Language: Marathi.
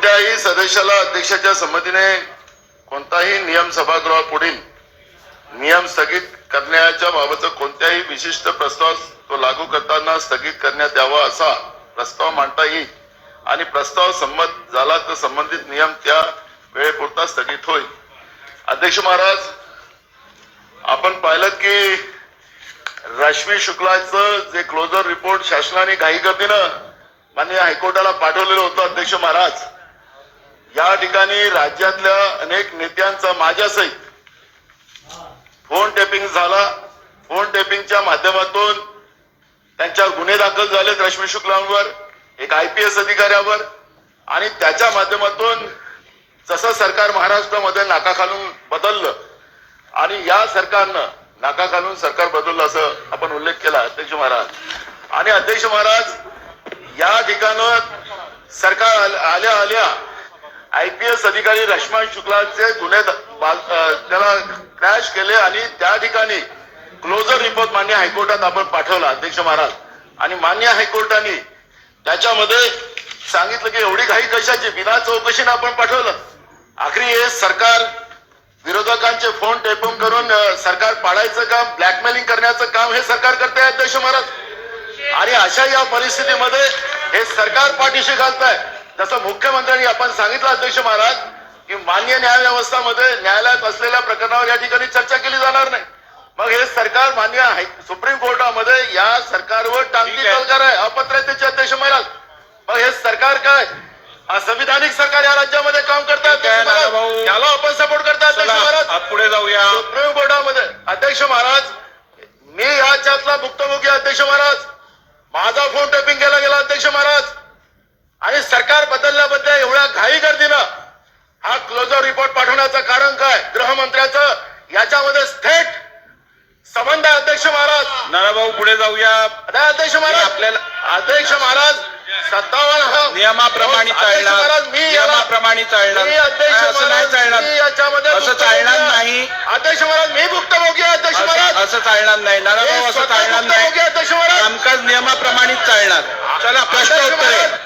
कोणत्याही सदस्याला अध्यक्षाच्या संमतीने कोणताही नियम सभागृहापुढील नियम स्थगित करण्याच्या बाबतचा कोणत्याही विशिष्ट प्रस्ताव तो लागू करताना स्थगित करण्यात यावा असा प्रस्ताव मांडता येईल आणि प्रस्ताव संमत झाला तर संबंधित नियम त्या वेळेपुरता स्थगित होईल. अध्यक्ष महाराज, आपण पाहिलं की रश्मी शुक्लाचं जे क्लोजर रिपोर्ट शासनाने घाईगतीनं माननीय हायकोर्टाला पाठवलेलं होतं. अध्यक्ष महाराज, या ठिकाणी राज्यातल्या अनेक नेत्यांचा माझ्यासहित फोन टेपिंग झाला. फोन टेपिंगच्या माध्यमातून त्यांच्यावर गुन्हे दाखल झालेत रश्मी शुक्लांवर, एक IPS अधिकाऱ्यावर, आणि त्याच्या माध्यमातून जसं सरकार महाराष्ट्रामध्ये नाका घालून बदललं आणि या सरकारनं नाका घालून सरकार बदललं असं आपण उल्लेख केला अध्यक्ष महाराज. आणि अध्यक्ष महाराज, या ठिकाणं सरकार आल्या आल्या IPS अधिकारी रश्मी शुक्लाचे गुन्हे त्याला क्रॅश केले आणि त्या ठिकाणी क्लोजर रिपोर्ट मान्य हायकोर्टात आपण पाठवला अध्यक्ष महाराज. आणि मान्य हायकोर्टाने त्याच्यामध्ये सांगितलं की एवढी घाई कशाची, बिना चौकशीने आपण पाठवलं. आखरी हे सरकार विरोधकांचे फोन टेपिंग करून सरकार पाडायचं काम, ब्लॅकमेलिंग करण्याचं काम हे सरकार करते अध्यक्ष महाराज. आणि अशा या परिस्थितीमध्ये हे सरकार पाठीशी घालताय. जसं मुख्यमंत्र्यांनी आपण सांगितलं अध्यक्ष महाराज की मान्य न्यायव्यवस्थामध्ये न्यायालयात असलेल्या प्रकरणावर या ठिकाणी चर्चा केली जाणार नाही. मग हे सरकार मान्य सुप्रीम कोर्टामध्ये या सरकारवर टांगती तलवार आहे, अपात्रतेचे अध्यक्ष महाराज. मग हे सरकार काय असंविधानिक सरकार या राज्यामध्ये काम करतात, त्याला आपण सपोर्ट करतात अध्यक्ष महाराज. पुढे जाऊया. सुप्रीम कोर्टामध्ये अध्यक्ष महाराज, मी याच्यातला भुक्तभोगी अध्यक्ष महाराज. माझा फोन टेपिंग केला गेला अध्यक्ष महाराज. आणि सरकार बदलल्याबद्दल एवढ्या घाई गर्दीनं हा क्लोजर रिपोर्ट पाठवण्याचं कारण काय? गृहमंत्र्याचं याच्यामध्ये थेट संबंध आहे अध्यक्ष महाराज. नानाभाऊ पुढे जाऊया. अध्यक्ष महाराज, आपल्याला अध्यक्ष महाराज 57 नियमाप्रमाणे चालणार, नियमाप्रमाणे चालणार, असं नाही चालणार, असं चालणार नाही अध्यक्ष महाराज. मी भुक्तभोगी आहे अध्यक्ष महाराज. असं चालणार नाही नानाभाऊ, असं चालणार नाही. अध्यक्ष महाराज, कामकाज नियमाप्रमाणेच चालणार. चला प्रश्न उत्तरे.